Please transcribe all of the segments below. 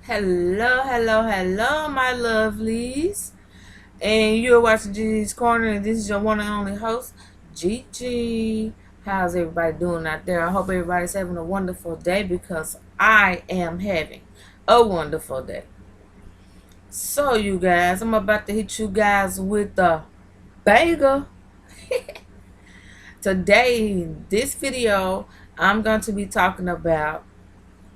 Hello, hello, hello, my lovelies. And you're watching Gigi's Corner, and this is your one and only host, Gigi. How's everybody doing out there? I hope everybody's having a wonderful day because I am having a wonderful day. So, you guys, I'm about to hit you guys with the bagel. Today, this video, I'm going to be talking about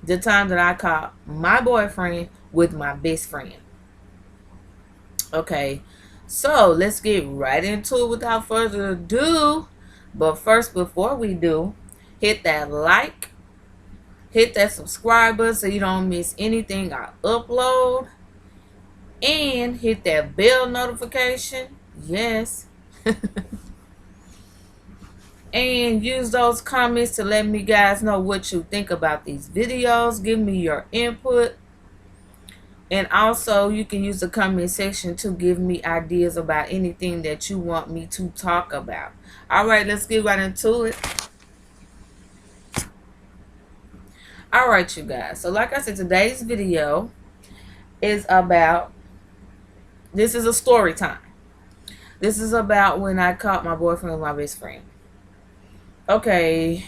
the time that I caught my boyfriend with my best friend. Okay, so let's get right into it without further ado. But first, before we do, hit that like, hit that subscribe button so you don't miss anything I upload, and hit that bell notification. Yes. And use those comments to let me guys know what you think about these videos. Give me your input. And also, you can use the comment section to give me ideas about anything that you want me to talk about. All right, let's get right into it. All right, you guys. So like I said, today's video is about, this is a story time. This is about when I caught my boyfriend with my best friend. Okay,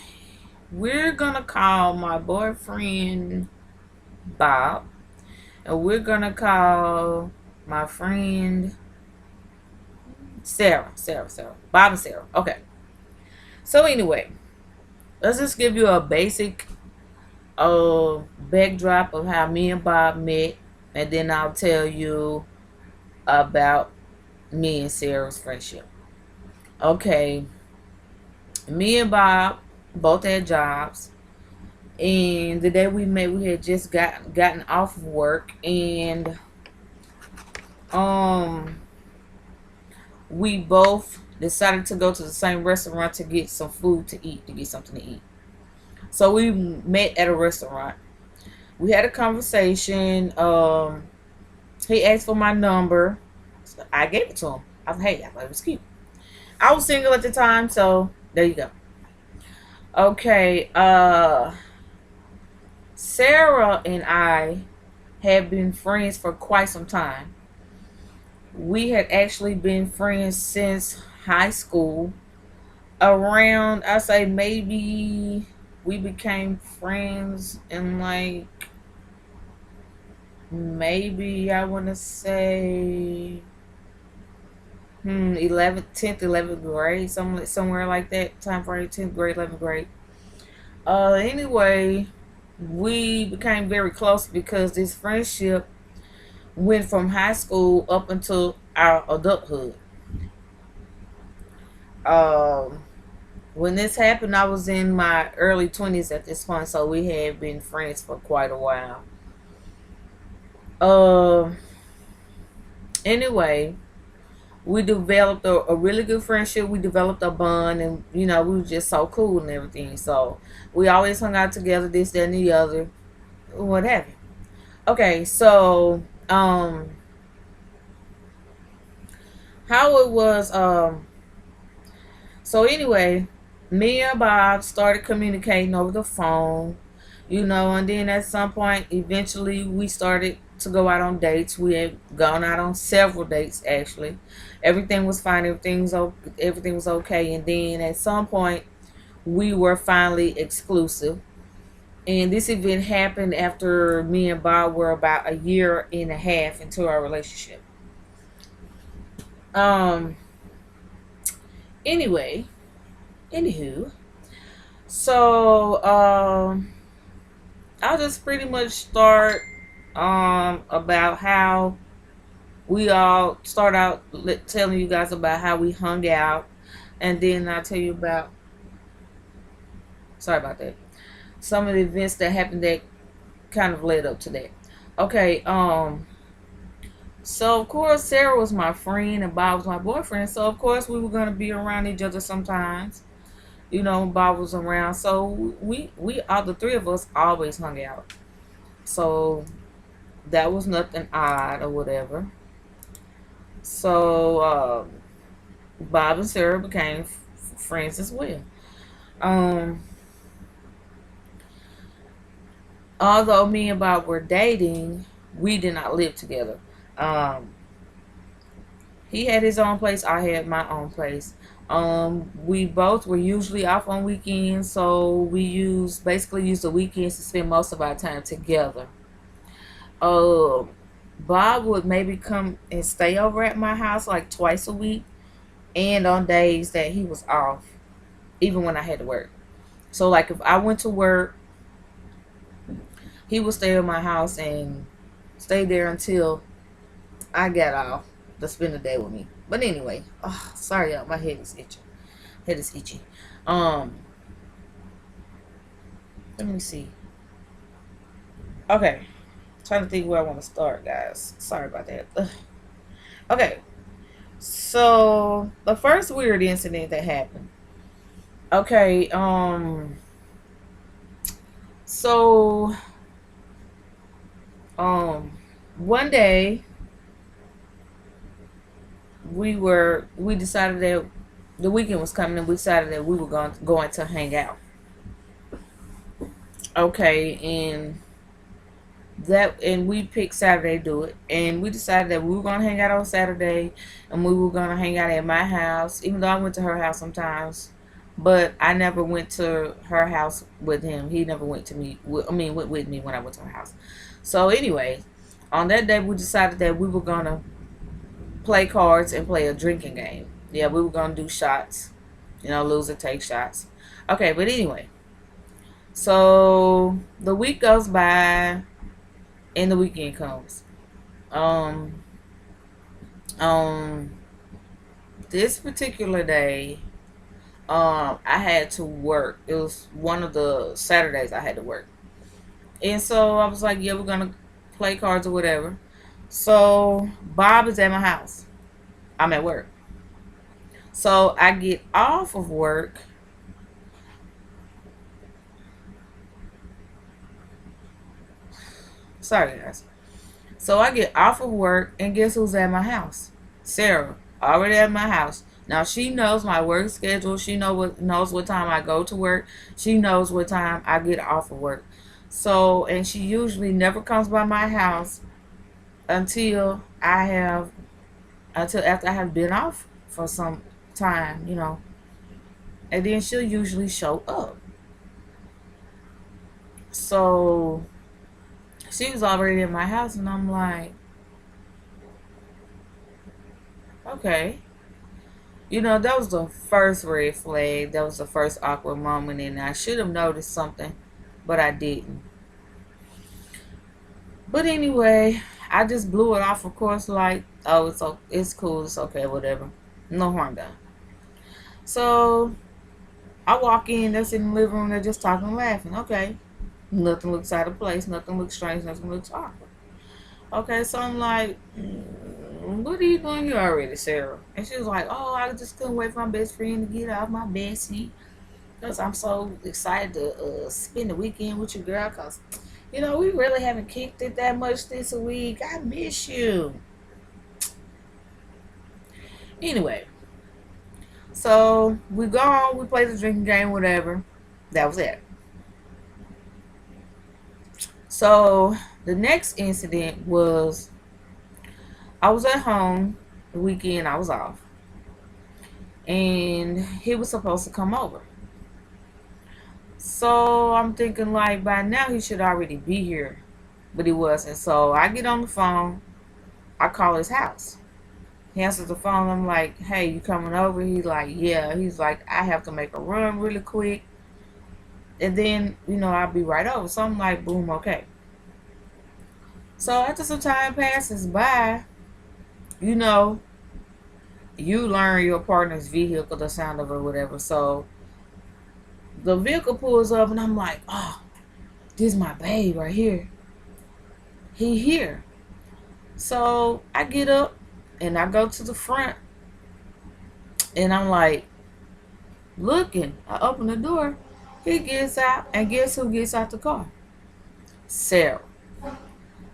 we're going to call my boyfriend Bob. And we're going to call my friend Sarah. Bob and Sarah. Okay. So anyway, let's just give you a basic backdrop of how me and Bob met, and then I'll tell you about me and Sarah's friendship. Okay, me and Bob both had jobs, and the day we met, we had just gotten off of work, and we both decided to go to the same restaurant to get some food to eat, to get something to eat. So we met at a restaurant. We had a conversation. He asked for my number. So I gave it to him. I was, hey, I thought it was cute. I was single at the time, so there you go. Okay, Sarah and I have been friends for quite some time. We had actually been friends since high school. Around, I say maybe we became friends in like, maybe I want to say 11th, 10th, 11th grade, somewhere like that time frame, 10th grade, 11th grade. Anyway, we became very close because this friendship went from high school up until our adulthood. When this happened, I was in my early 20s at this point, so we had been friends for quite a while. Anyway, we developed a really good friendship. We developed a bond, and we were just so cool and everything. So we always hung out together, this, that, and the other, what have you. Okay, so how it was. So anyway, me and Bob started communicating over the phone, and then at some point, eventually, we started to go out on dates. We had gone out on several dates, actually. Everything was fine. Everything was okay. And then at some point, we were finally exclusive. And this event happened after me and Bob were about a year and a half into our relationship. Um. Anyway, anywho, so I'll just pretty much start about how we all start out telling you guys about how we hung out, and then I'll tell you about, sorry about that, some of the events that happened that kind of led up to that. Okay, so of course Sarah was my friend and Bob was my boyfriend, so of course we were gonna be around each other sometimes. Bob was around, so we all the three of us always hung out. So that was nothing odd or whatever. So Bob and Sarah became friends as well. Um, although me and Bob were dating, we did not live together. Um, he had his own place. I had my own place. We both were usually off on weekends, so we basically use the weekends to spend most of our time together. Uh, Bob would maybe come and stay over at my house like twice a week, and on days that he was off, even when I had to work. So, like if I went to work, he would stay at my house and stay there until I got off to spend the day with me. But anyway, oh, sorry y'all, my head is itching. Head is itchy. Um, Let me see. Okay, trying to think where I want to start, guys. Sorry about that. Ugh. Okay, so the first weird incident that happened. Okay, so um, one day we decided that the weekend was coming, and we decided that we were going to hang out. Okay, and we picked Saturday to do it, and we decided that we were gonna hang out on Saturday, and we were gonna hang out at my house. Even though I went to her house sometimes, but I never went to her house with him. He never went to me. Went with me when I went to her house. So anyway, on that day we decided that we were gonna play cards and play a drinking game. Yeah, we were gonna do shots. Loser takes shots. Okay, but anyway, so the week goes by and the weekend comes. Um, on this particular day, I had to work. It was one of the Saturdays I had to work, and so I was like, "Yeah, we're gonna play cards or whatever." So Bob is at my house. I'm at work. So I get off of work. Sorry, guys. So I get off of work, and guess who's at my house? Sarah, already at my house. Now she knows my work schedule. She knows what time I go to work. She knows what time I get off of work. So, and she usually never comes by my house until I have until after I have been off for some time. And then she'll usually show up. So she was already in my house, and I'm like, okay. That was the first red flag. That was the first awkward moment, and I should have noticed something, but I didn't. But anyway, I just blew it off, of course, like, oh, it's cool, it's okay, whatever. No harm done. So I walk in, that's in the living room, they're just talking and laughing. Okay. Nothing looks out of place, nothing looks strange, nothing looks awkward. Okay, so I'm like, what are you doing here already, Sarah? And she was like, oh, I just couldn't wait for my best friend to get off my bed seat because I'm so excited to spend the weekend with you, girl. Because, we really haven't kicked it that much this week. I miss you. Anyway, so we go on, we play the drinking game, whatever. That was it. So the next incident was I was at home the weekend, I was off, and he was supposed to come over. So I'm thinking like by now he should already be here, but he wasn't. So I get on the phone, I call his house. He answers the phone. I'm like, "Hey, you coming over?" He's like, "Yeah." He's like, "I have to make a run really quick, and then I'll be right over." So I'm like, "Boom, okay." So after some time passes by, you know, you learn your partner's vehicle, the sound of it, or whatever. So the vehicle pulls up, and I'm like, "Oh, this is my babe right here. He here." So I get up and I go to the front, and I'm like looking. I open the door. He gets out, and guess who gets out the car? Sarah.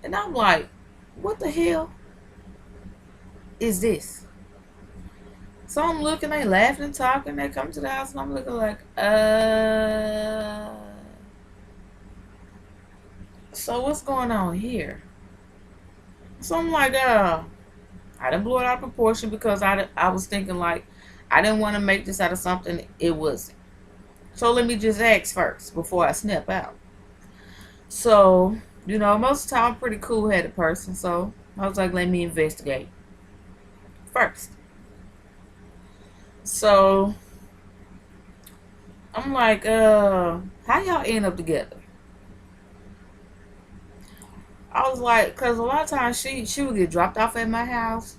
And I'm like, what the hell is this? So I'm looking, they laughing and talking, they come to the house, and I'm looking like, so what's going on here? So I'm like, I didn't blow it out of proportion because I was thinking like, I didn't want to make this out of something it wasn't. So let me just ask first before I snap out. So, most of the time I'm a pretty cool headed person. So I was like, let me investigate first. So I'm like, how y'all end up together? I was like, because a lot of times she would get dropped off at my house.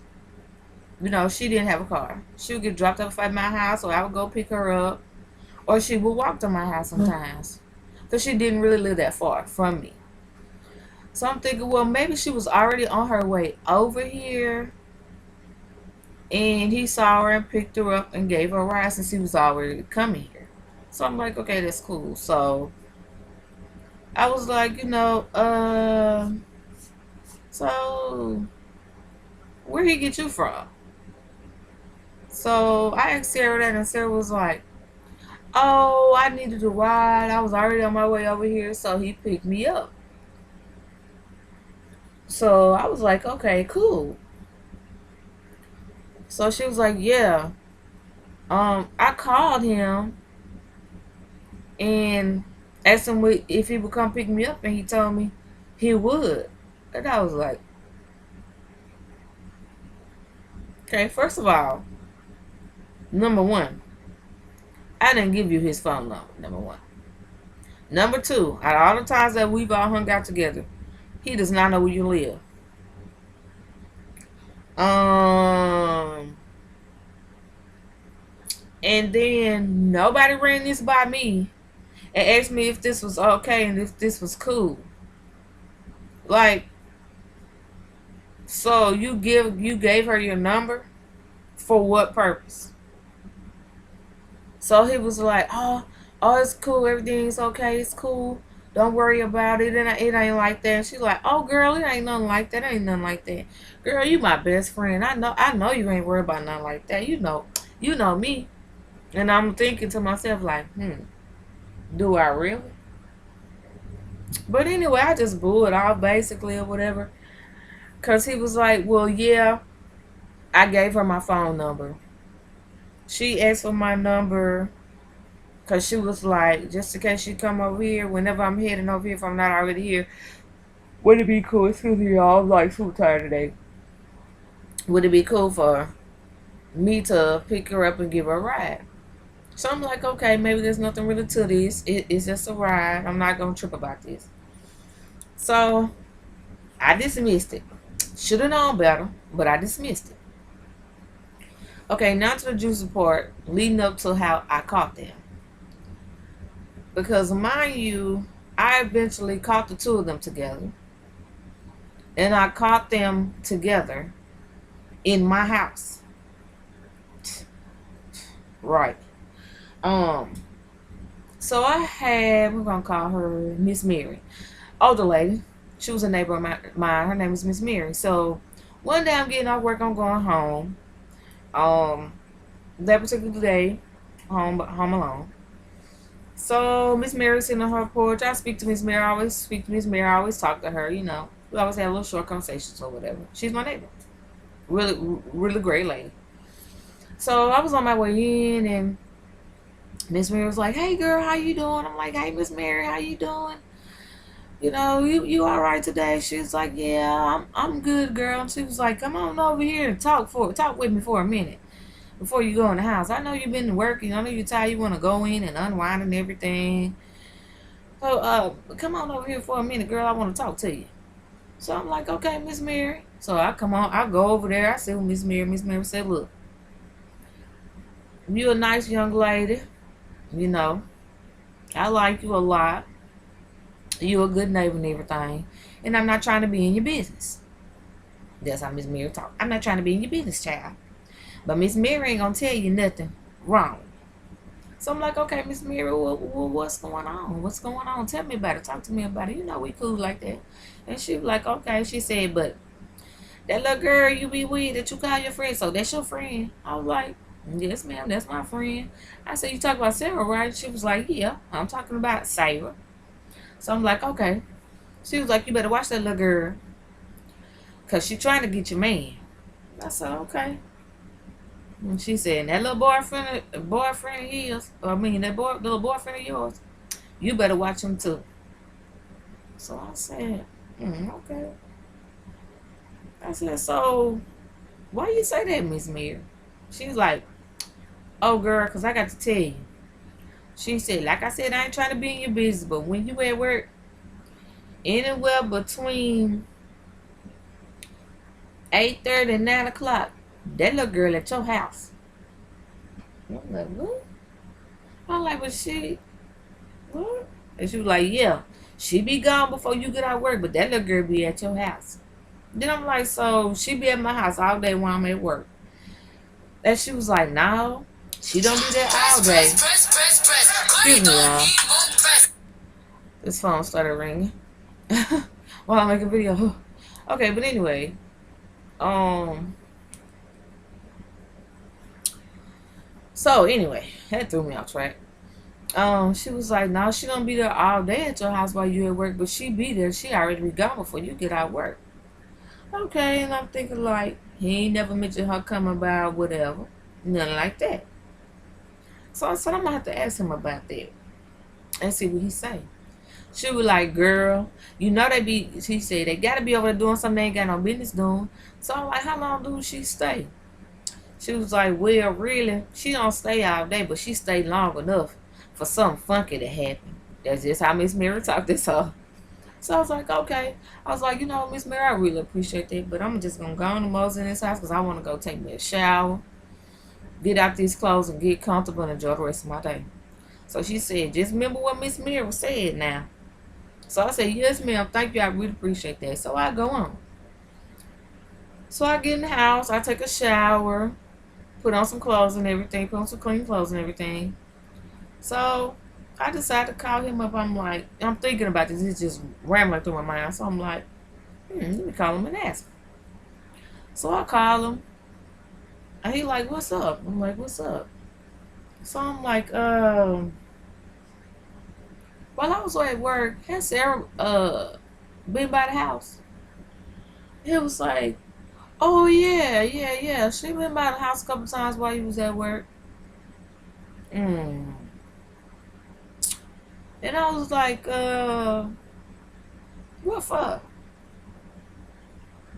She didn't have a car. She would get dropped off at my house, or I would go pick her up, or she would walk to my house sometimes, because she didn't really live that far from me. So I'm thinking, well, maybe she was already on her way over here, and he saw her and picked her up and gave her a ride since he was already coming here. So I'm like, okay, that's cool. So I was like, so where he get you from? So I asked Sarah that, and Sarah was like, oh, I needed a ride. I was already on my way over here, so he picked me up. So I was like, okay, cool. So she was like, yeah. I called him and asked him if he would come pick me up, and he told me he would. And I was like, okay, first of all, number one, I didn't give you his phone number, number one. Number two, out of all the times that we've all hung out together, he does not know where you live. And then nobody ran this by me and asked me if this was okay and if this was cool. Like, so you gave her your number for what purpose? So he was like, oh, it's cool, everything's okay, it's cool. Don't worry about it. And it ain't like that. And she's like, oh girl, it ain't nothing like that. It ain't nothing like that. Girl, you my best friend. I know you ain't worried about nothing like that. You know me. And I'm thinking to myself like, do I really? But anyway, I just blew it off basically or whatever. Cause he was like, well, yeah, I gave her my phone number. She asked for my number because she was like, just in case she come over here, whenever I'm heading over here, if I'm not already here, would it be cool? Excuse me, y'all. I'm like super tired today. Would it be cool for me to pick her up and give her a ride? So I'm like, okay, maybe there's nothing really to this. It's just a ride. I'm not going to trip about this. So I dismissed it. Should have known better, but I dismissed it. Okay, now to the juicy part leading up to how I caught them. Because mind you, I eventually caught the two of them together. And I caught them together in my house. Right. So I had, we're gonna call her Miss Mary, older lady. She was a neighbor of mine. Her name was Miss Mary. So one day I'm getting off work, I'm going home. That particular day, home alone. So Miss Mary's sitting on her porch. I speak to Miss Mary. I always speak to Miss Mary. I always talk to her. We always have little short conversations or whatever. She's my neighbor. Really, really great lady. So I was on my way in, and Miss Mary was like, "Hey, girl, how you doing?" I'm like, "Hey, Miss Mary, how you doing? You all right today?" She was like, "Yeah, I'm good, girl." And she was like, "Come on over here and talk with me for a minute before you go in the house. I know you've been working. I know you're tired. You want to go in and unwind and everything. So, come on over here for a minute, girl. I want to talk to you." So I'm like, "Okay, Miss Mary." So I go over there. I sit with Miss Mary. Miss Mary said, "Look, you're a nice young lady. You know, I like you a lot. You're a good neighbor and everything. And I'm not trying to be in your business." That's how Miss Mary talk. "I'm not trying to be in your business, child. But Miss Mary ain't gonna tell you nothing wrong." So I'm like, "Okay, Miss Mary, what's going on? What's going on? Tell me about it. Talk to me about it. We cool like that." And she was like, "Okay." She said, "But that little girl you be with that you call your friend, so that's your friend?" I was like, "Yes, ma'am, that's my friend." I said, "You talk about Sarah, right?" She was like, "Yeah, I'm talking about Sarah." So I'm like, "Okay." She was like, "You better watch that little girl, Because she trying to get your man. I said, okay. And she said, that little boyfriend of his, that little boyfriend of yours, you better watch him too. So I said, okay. I said, so why you say that, Miss Mary? She's like, oh, girl, because I got to tell you. She said, like I said, I ain't trying to be in your business, but when you at work, anywhere between 8:30 and 9 o'clock, that little girl at your house. I'm like, what? I'm like, but she, what? And she was like, yeah, she be gone before you get out work, but that little girl be at your house. Then I'm like, so she be at my house all day while I'm at work. And she was like, no, she don't do that all day. Excuse me, y'all. This phone started ringing while I make a video. Okay, but anyway, so anyway, that threw me off track. She was like, no, she don't be there all day at your house while you at work, but she be there. She already be gone before you get out of work. Okay, and I'm thinking like, he ain't never mentioned her coming by or whatever. Nothing like that. So I said, I'm gonna have to ask him about that and see what he say. She was like, girl, you know she said, they gotta be over there doing something they ain't got no business doing. So I'm like, how long do she stay? She was like, well, really, she don't stay all day, but she stayed long enough for something funky to happen. That's just how Miss Mary talked this her. So I was like, okay. I was like, you know, Miss Mary, I really appreciate that, but I'm just gonna go on to Moses in this house because I want to go take me a shower, get out these clothes, and get comfortable and enjoy the rest of my day. So she said, just remember what Miss Mary said now. So I said, yes, ma'am. Thank you. I really appreciate that. So I go on. So I get in the house. I take a shower, put on some clothes and everything, put on some clean clothes and everything. So I decided to call him up. I'm like, I'm thinking about this. It's just rambling through my mind. So I'm like, let me call him and ask him. So I call him. And he like, what's up? I'm like, what's up? So I'm like, while I was at work, has Sarah been by the house? He was like, oh yeah. She been by the house a couple times while he was at work. And I was like, what for?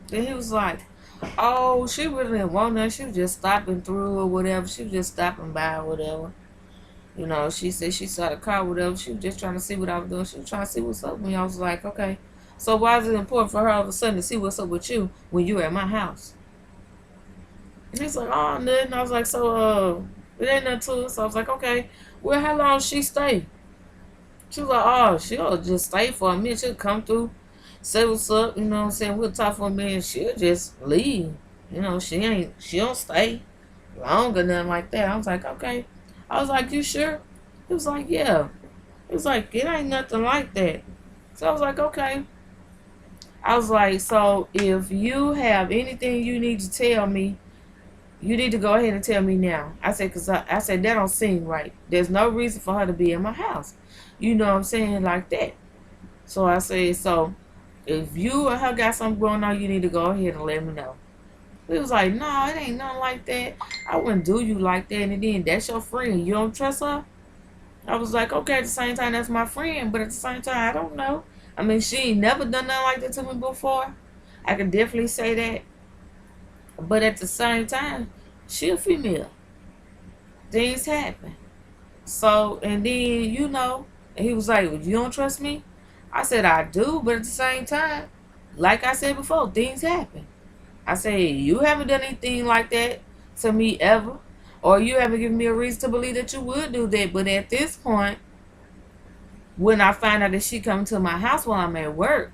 Then he was like, oh, she really didn't want nothing. She was just stopping through or whatever. She was just stopping by or whatever. You know, she said she saw the car or whatever. She was just trying to see what I was doing. She was trying to see what's up with me. I was like, okay. So why is it important for her all of a sudden to see what's up with you when you're at my house? And he's like, oh, nothing. I was like, so, it ain't nothing to it. So I was like, okay. Well, how long she stay? She was like, oh, she'll just stay for a minute. She'll come through, say what's up, you know what I'm saying? We'll talk for a minute. She'll just leave. You know, she don't stay long or nothing like that. I was like, okay. I was like, you sure? He was like, yeah. He was like, it ain't nothing like that. So I was like, okay. I was like, so if you have anything you need to tell me, you need to go ahead and tell me now. I said, because I said, that don't seem right. There's no reason for her to be in my house. You know what I'm saying? Like that. So I said, so if you and her got something going on, you need to go ahead and let me know. He was like, no, it ain't nothing like that. I wouldn't do you like that. And then that's your friend. You don't trust her? I was like, okay, at the same time, that's my friend. But at the same time, I don't know. I mean, she ain't never done nothing like that to me before. I can definitely say that. But at the same time, she a female. Things happen. So, and then, you know, and he was like, well, you don't trust me? I said, I do. But at the same time, like I said before, things happen. I said, you haven't done anything like that to me ever. Or you haven't given me a reason to believe that you would do that. But at this point, when I find out that she come to my house while I'm at work,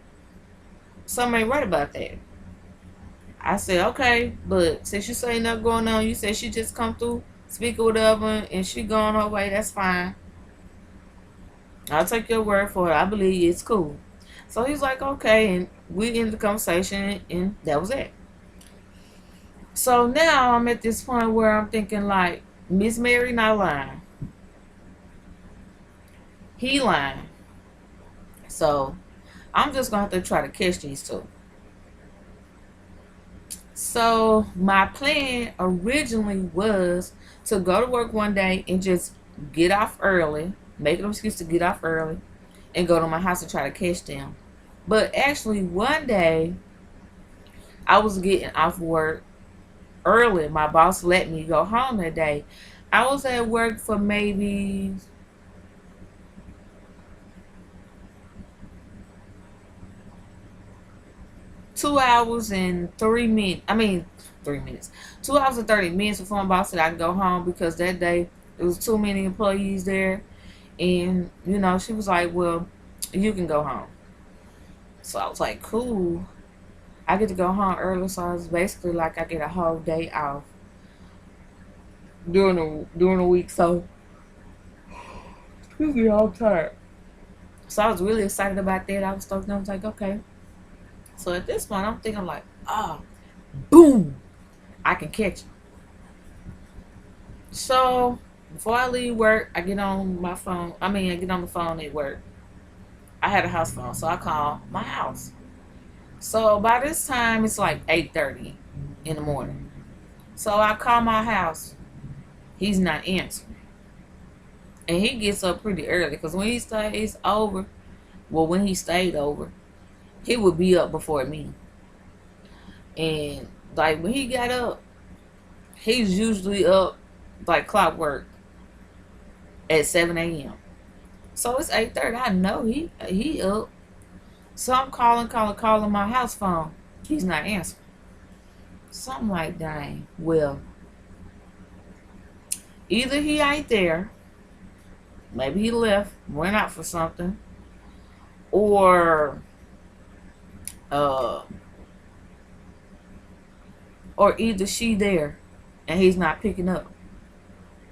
something ain't right about that. I said, okay, but since you say nothing going on, you said she just come through, speak or whatever, and she going her way, that's fine. I'll take your word for it. I believe it's cool. So he's like, okay, and we ended the conversation, and that was it. So now I'm at this point where I'm thinking like, Miss Mary not lying. He lying. So I'm just going to have to try to catch these two. So my plan originally was to go to work one day and just get off early, make an excuse to get off early, and go to my house and try to catch them. But actually, one day I was getting off work early. My boss let me go home that day. I was at work for maybe 2 hours and 3 minutes. I mean, 3 minutes. 2 hours and 30 minutes before my boss said I could go home because that day there was too many employees there. And, she was like, well, you can go home. So I was like, cool. I get to go home early. So it's basically like I get a whole day off during the week. So, excuse me, I'm tired. So I was really excited about that. I was stoked. I was like, okay. So at this point, I'm thinking like, boom, I can catch him. So before I leave work, I get on my phone. I get on the phone at work. I had a house phone, so I call my house. So by this time, it's like 8:30 in the morning. So I call my house. He's not answering, and he gets up pretty early because when he stays over, when he stayed over, he would be up before me. And like when he got up, he's usually up like clockwork at 7 a.m. So it's 8:30. I know he up. So I'm calling my house phone. He's not answering. So I'm like, dang. Well, either he ain't there, maybe he left, went out for something, or uh, or either she there and he's not picking up,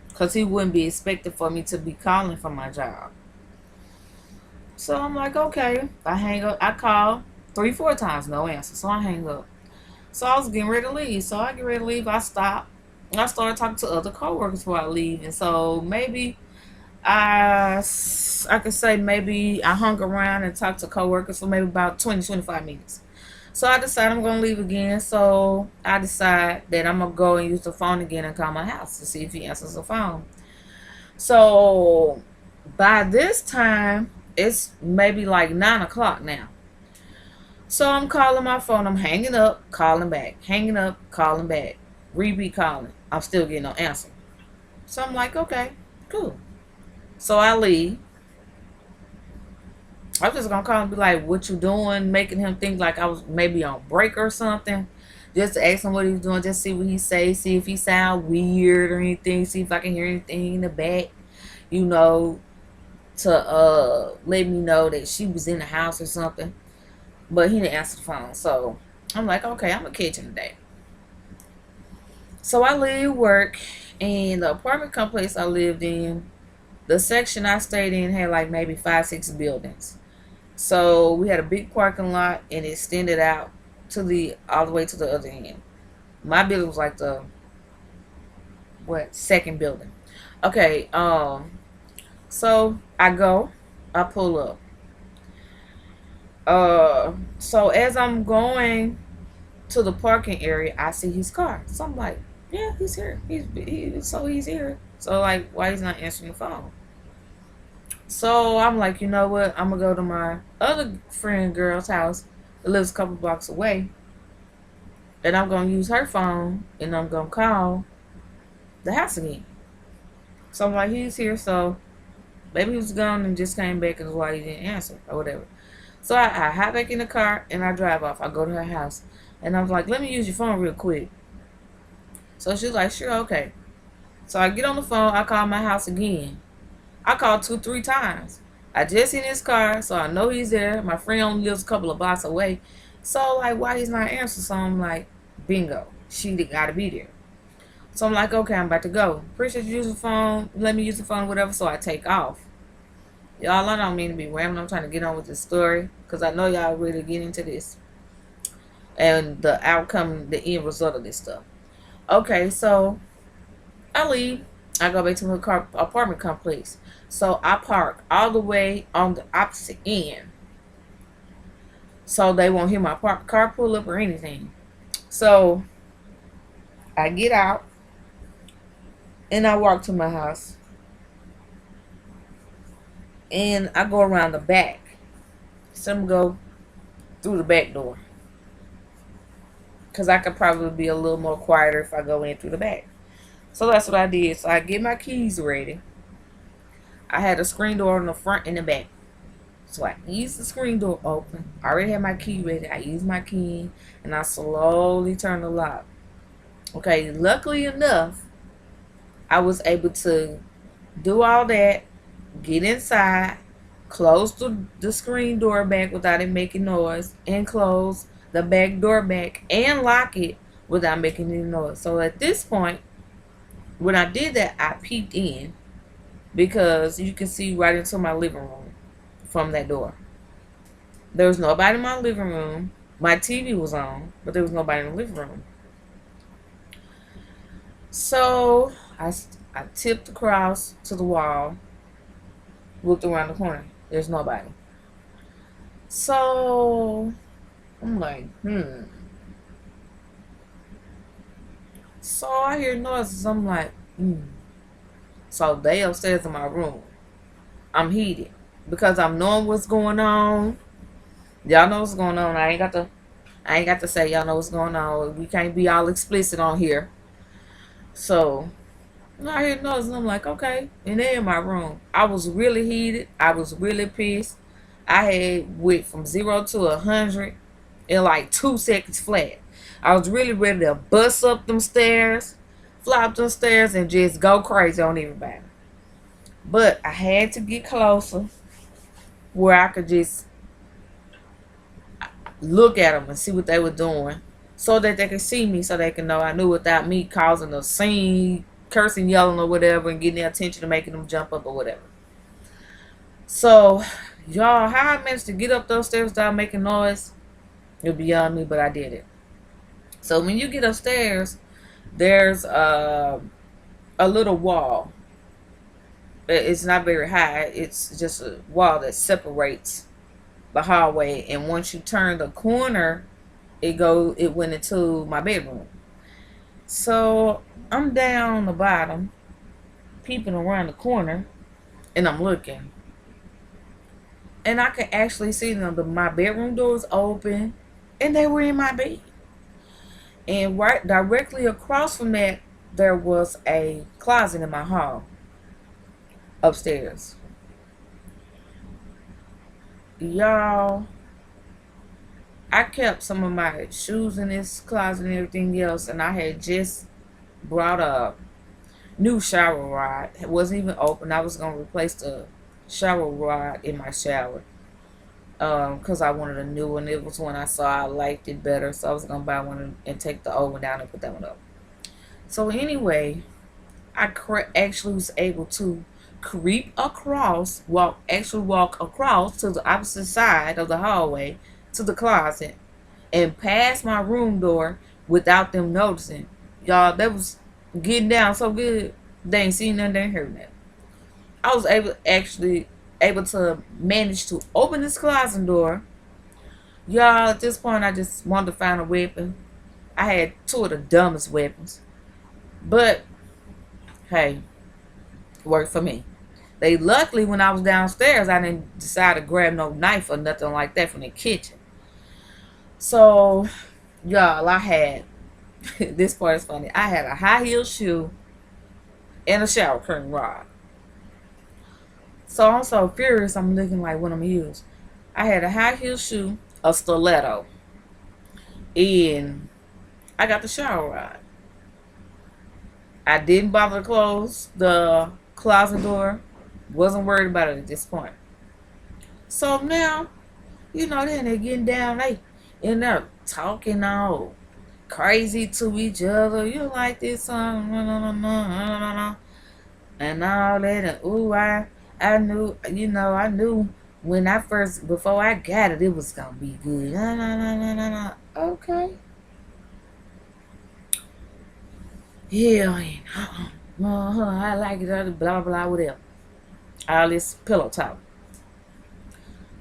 because he wouldn't be expected for me to be calling for my job. So I'm like, okay. I hang up. I call 3, 4 times, no answer. So I hang up. So I was getting ready to leave. So I get ready to leave. I stop. I started talking to other coworkers before I leave. And so maybe I could say maybe I hung around and talked to coworkers for maybe about 20, 25 minutes. So I decide I'm going to leave again. So I decide that I'm going to go and use the phone again and call my house to see if he answers the phone. So by this time, it's maybe like 9 o'clock now. So I'm calling my phone. I'm hanging up, calling back. Hanging up, calling back. Repeat calling. I'm still getting no answer. So I'm like, okay, cool. So I leave. I'm just gonna call and be like, what you doing? Making him think like I was maybe on break or something. Just to ask him what he's doing, just see what he say, see if he sound weird or anything, see if I can hear anything in the back, you know, to let me know that she was in the house or something. But he didn't answer the phone. So I'm like, okay, I'm gonna catch him today. So I leave work, and the apartment complex I lived in, the section I stayed in had like maybe 5, 6 buildings. So we had a big parking lot and it extended out to the all the way to the other end. My building was like the second building. Okay, so I pull up. So as I'm going to the parking area, I see his car. So I'm like, yeah, he's here. He's here. So like, why he's not answering the phone? So I'm like, you know what? I'm gonna go to my other friend girl's house that lives a couple blocks away, and I'm gonna use her phone, and I'm gonna call the house again. So I'm like, he's here. So maybe he was gone and just came back, and that's why he didn't answer or whatever. So I hop back in the car and I drive off. I go to her house, and I was like, let me use your phone real quick. So she's like, sure, okay. So I get on the phone. I call my house again. I called 2, 3 times. I just in his car, so I know he's there. My friend only lives a couple of blocks away. So, like, why he's not answering? So I'm like, bingo. She got to be there. So I'm like, okay, I'm about to go. Appreciate you using the phone. Let me use the phone, whatever. So I take off. Y'all, I don't mean to be rambling. I'm trying to get on with this story, because I know y'all really get into this and the outcome, the end result of this stuff. Okay, so I leave. I go back to my apartment complex. So I park all the way on the opposite end, so they won't hear my car pull up or anything. So I get out and I walk to my house and I go around the back. Some go through the back door because I could probably be a little more quieter if I go in through the back. So that's what I did. So I get my keys ready. I had a screen door on the front and the back. So I ease the screen door open. I already had my key ready. I use my key and I slowly turn the lock. Okay, luckily enough, I was able to do all that, get inside, close the screen door back without it making noise, and close the back door back and lock it without making any noise. So at this point, when I did that, I peeked in because you can see right into my living room from that door. There was nobody in my living room. My TV was on, but there was nobody in the living room. So I tipped across to the wall, looked around the corner. There's nobody. So I'm like, So I hear noises. I'm like, So they upstairs in my room. I'm heated because I'm knowing what's going on. Y'all know what's going on. I ain't got to say y'all know what's going on. We can't be all explicit on here. So I hear noises. I'm like, okay. And they're in my room. I was really heated. I was really pissed. I had went from 0 to 100 in like 2 seconds flat. I was really ready to bust up them stairs, fly up them stairs, and just go crazy on everybody. But I had to get closer where I could just look at them and see what they were doing so that they could see me, so they can know I knew without me causing a scene, cursing, yelling, or whatever, and getting their attention and making them jump up or whatever. So, y'all, how I managed to get up those stairs without making noise, it's beyond me, but I did it. So when you get upstairs, there's a little wall. It's not very high. It's just a wall that separates the hallway, and once you turn the corner, it went into my bedroom. So I'm down on the bottom, peeping around the corner, and I'm looking, and I can actually see them. My bedroom door was open, and they were in my bed. And right directly across from that, there was a closet in my hall upstairs. Y'all, I kept some of my shoes in this closet and everything else, and I had just brought a new shower rod. It wasn't even open. I was going to replace the shower rod in my shower because I wanted a new one. It was one I saw I liked it better, so I was going to buy one and take the old one down and put that one up. So anyway, I actually was able to walk across to the opposite side of the hallway to the closet and pass my room door without them noticing. Y'all, that was getting down so good, they ain't seen nothing, they ain't heard nothing. I was able to manage to open this closet door. Y'all, at this point, I just wanted to find a weapon. I had 2 of the dumbest weapons, but hey, it worked for me. Luckily, when I was downstairs, I didn't decide to grab no knife or nothing like that from the kitchen. So, y'all, I had, this part is funny, I had a high heel shoe and a shower curtain rod. So I'm so furious, I'm looking like what I'm going to use. I had a high heel shoe, a stiletto, and I got the shower rod. I didn't bother to close the closet door. Wasn't worried about it at this point. So now, then they're getting down. They in there talking all crazy to each other. You like this song? And all that. And ooh, I knew, I knew before I got it, it was going to be good. Okay. Yeah, I like it, blah, blah, whatever. All this pillow talk.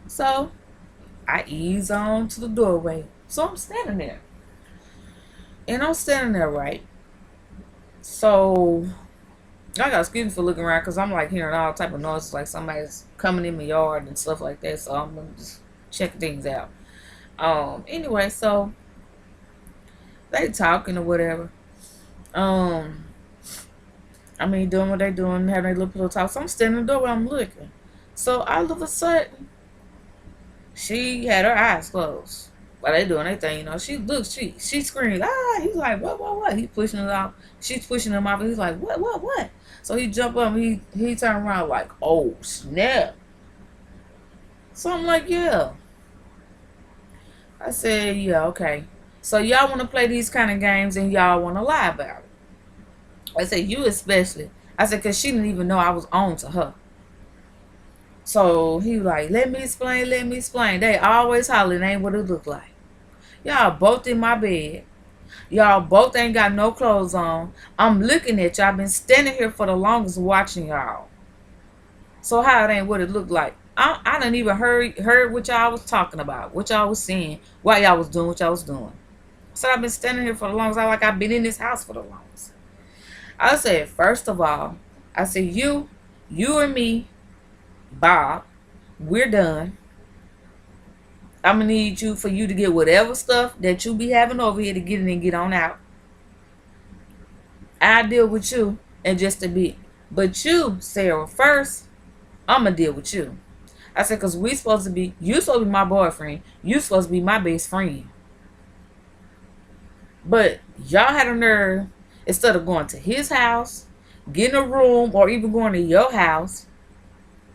So I ease on to the doorway. So I'm standing there. And I'm standing there, right? So I got excuse me for looking around because I'm like hearing all type of noises, like somebody's coming in my yard and stuff like that. So I'm gonna just check things out. Anyway, so they talking or whatever. Um, I mean, doing what they doing, having their little pillow talk. So I'm standing in the door, I'm looking. So all of a sudden, she had her eyes closed. While they doing their thing, she looks, she screams, ah! He's like, what? He pushing it off. She's pushing him off. And he's like, what? So he jump up. He turned around like, oh snap. So I'm like, yeah. I said, yeah, okay. So y'all want to play these kind of games and y'all want to lie about it. I said, you especially. I said, because she didn't even know I was on to her. So he was like, let me explain. They always hollering, ain't what it look like. Y'all both in my bed. Y'all both ain't got no clothes on. I'm looking at y'all. I've been standing here for the longest watching y'all. So how it ain't what it looked like? I didn't even heard what y'all was talking about, what y'all was saying, why y'all was doing what y'all was doing. So I've been standing here for the longest. I've been in this house for the longest. I said, first of all, I said, you and me, Bob, we're done. I'm gonna need you for you to get whatever stuff that you be having over here to get in and get on out. I'll deal with you in just a bit. But you, Sarah, first, I'm gonna deal with you. I said, because you supposed to be my boyfriend. You supposed to be my best friend. But y'all had a nerve, instead of going to his house, getting a room, or even going to your house,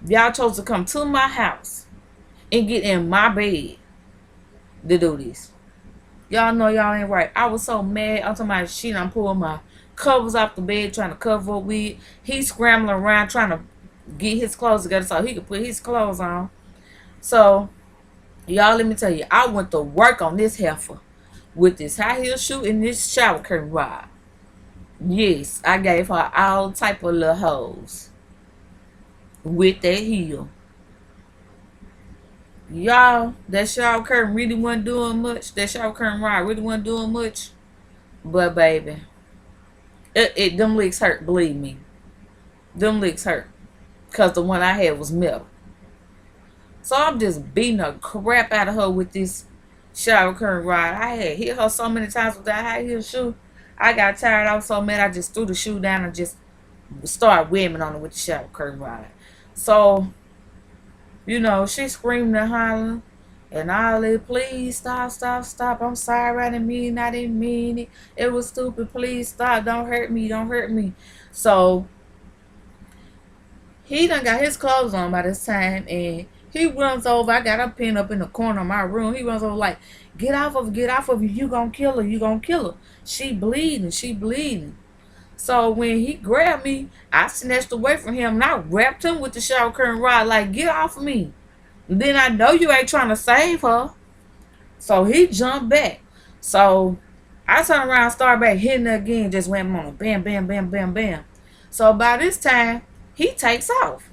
y'all chose to come to my house and get in my bed to do this. Y'all know y'all ain't right. I was so mad. I'm talking about shit. I'm pulling my covers off the bed, trying to cover up with. He's scrambling around trying to get his clothes together so he could put his clothes on. So, y'all, let me tell you, I went to work on this heifer with this high heel shoe and this shower curtain rod. Yes, I gave her all type of little hoes with that heel. Y'all, that shower curtain really wasn't doing much. That shower curtain rod really wasn't doing much. But baby, them licks hurt, believe me. Them licks hurt. Because the one I had was metal. So I'm just beating the crap out of her with this shower curtain rod. I had hit her so many times with that high heel shoe. I got tired. I was so mad. I just threw the shoe down and just started whamming on it with the shower curtain rod. So, she screaming and hollering. And I like, please stop. I'm sorry. I didn't mean it. It was stupid. Please stop. Don't hurt me. So, he done got his clothes on by this time, and he runs over. I got her pinned up in the corner of my room. He runs over like, get off of her. You gonna kill her. She bleeding. So when he grabbed me, I snatched away from him, and I wrapped him with the shower curtain rod like, get off of me. And then I know you ain't trying to save her. So he jumped back. So I turned around, started back hitting her again, just went on bam, bam, bam, bam, bam. So by this time, he takes off.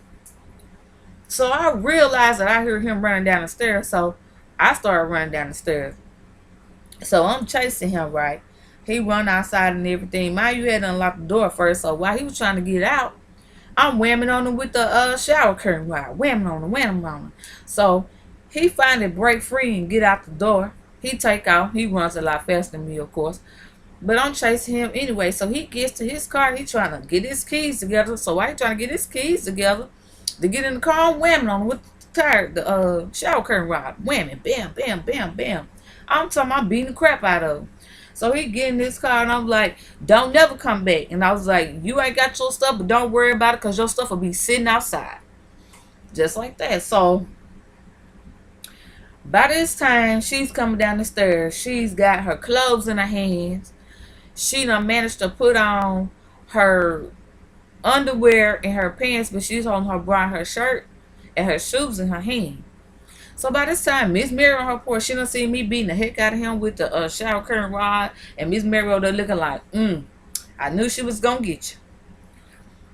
So I realized that I heard him running down the stairs. So I started running down the stairs. So I'm chasing him, right? He run outside and everything. Mind you, had to unlock the door first. So while he was trying to get out, I'm whamming on him with the shower curtain rod. Whamming on him. So he finally break free and get out the door. He take off. He runs a lot faster than me, of course. But I'm chasing him anyway. So he gets to his car. He trying to get his keys together. So while he trying to get his keys together to get in the car, I'm whamming on him with the shower curtain rod. Whamming. Bam, bam, bam, bam. I'm talking about beating the crap out of him. So he get in this car and I'm like, don't never come back. And I was like, you ain't got your stuff, but don't worry about it because your stuff will be sitting outside. Just like that. So by this time, she's coming down the stairs. She's got her clothes in her hands. She done managed to put on her underwear and her pants, but she's holding her bra and her shirt and her shoes in her hand. So by this time, Miss Mary on her porch, she done seen me beating the heck out of him with the shower curtain rod. And Miss Mary over there looking like, I knew she was going to get you.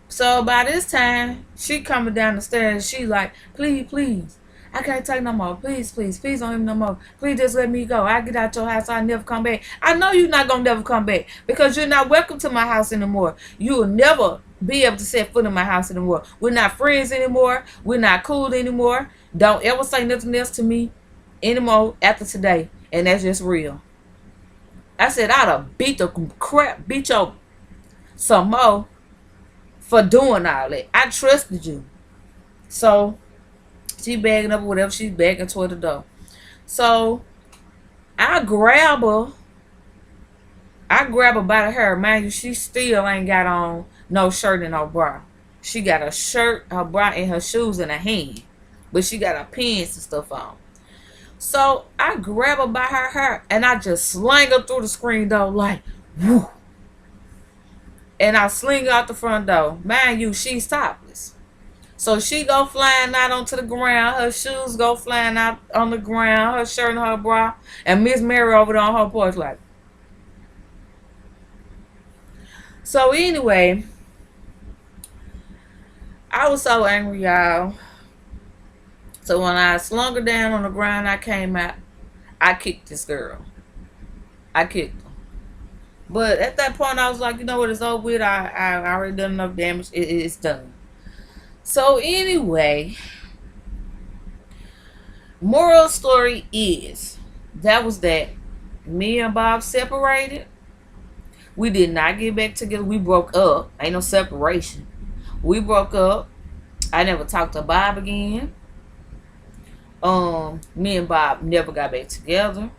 So by this time, she coming down the stairs. She like, please. I can't take no more. Please, please, please don't even no more. Please just let me go. I get out your house. I never come back. I know you're not going to never come back because you're not welcome to my house anymore. You will never be able to set foot in my house anymore. We're not friends anymore. We're not cool anymore. Don't ever say nothing else to me anymore after today. And that's just real. I said, I'd have beat your some more for doing all that. I trusted you. So she bagging up whatever she's bagging toward the door. So I grab her by the hair. Mind you, she still ain't got on no shirt and no bra. She got a shirt, her bra, and her shoes in her hand. But she got her pants and stuff on. So I grab her by her hair and I just sling her through the screen door like, whoo. And I sling her out the front door. Mind you, she's topless. So she go flying out onto the ground. Her shoes go flying out on the ground. Her shirt and her bra. And Miss Mary over there on her porch like. So anyway, I was so angry, y'all. So when I slung her down on the ground, I came out. I kicked this girl. I kicked her. But at that point, I was like, you know what? It's over with. I already done enough damage. It's done. So anyway, moral story is that me and Bob separated. We did not get back together. We broke up. Ain't no separation. We broke up. I never talked to Bob again. Me and Bob never got back together.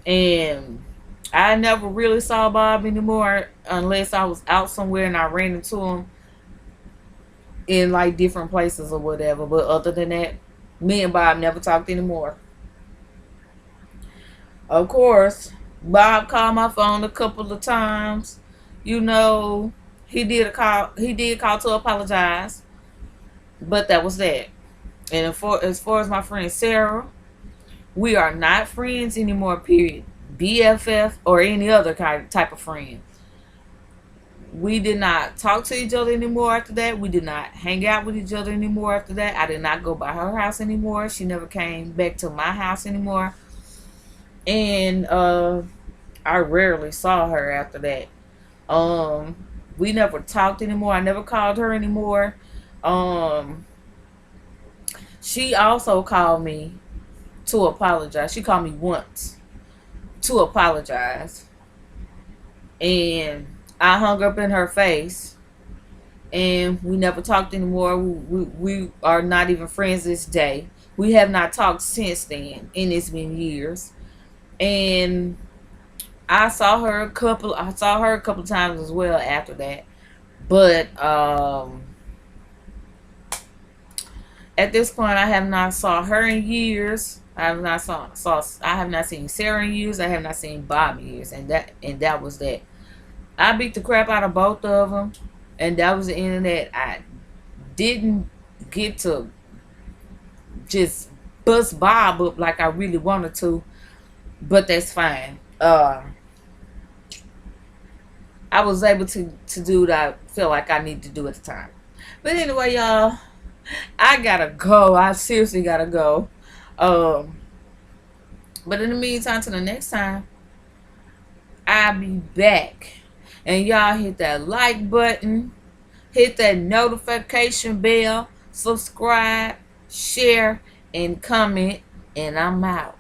And I never really saw Bob anymore unless I was out somewhere and I ran into him in like different places or whatever. But other than that, me and Bob never talked anymore. Of course, Bob called my phone a couple of times. You know, he did call to apologize. But that was that. And as far as my friend Sarah, we are not friends anymore, period. BFF or any other type of friend. We did not talk to each other anymore after that. We did not hang out with each other anymore after that. I did not go by her house anymore. She never came back to my house anymore. And I rarely saw her after that. We never talked anymore. I never called her anymore. She also called me to apologize. She called me once to apologize. And I hung up in her face. And we never talked anymore. We are not even friends this day. We have not talked since then. And it's been years. And I saw her a couple of times as well after that. But at this point, I have not saw her in years. I have not seen Sarah in years. I have not seen Bob in years, and that was that. I beat the crap out of both of them, and that was the end of that. I didn't get to just bust Bob up like I really wanted to, but that's fine. I was able to do what I felt like I needed to do at the time. But anyway, y'all, I gotta go. I seriously gotta go. But in the meantime, till the next time, I'll be back. And y'all hit that like button, hit that notification bell, subscribe, share, and comment, and I'm out.